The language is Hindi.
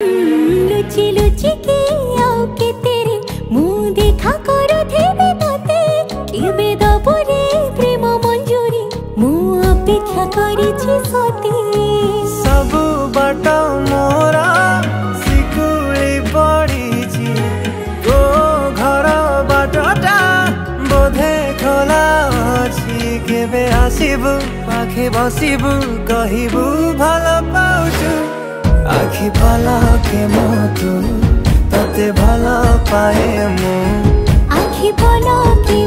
लुचि लुचि के आओ के तेरे मुँह देखा करो थे तोते केबे दबरे प्रेम मंजूरी मुँह अपेक्षा करिछि सती सब बाट मोरा सिकुली पड़ीछि तो घर बाटटा बोधे खोला अछि केबे आसिबु पाखे बसिबु कहिबु भल पाउछु आखि पलके तू तते भल पाए मु आखि पलके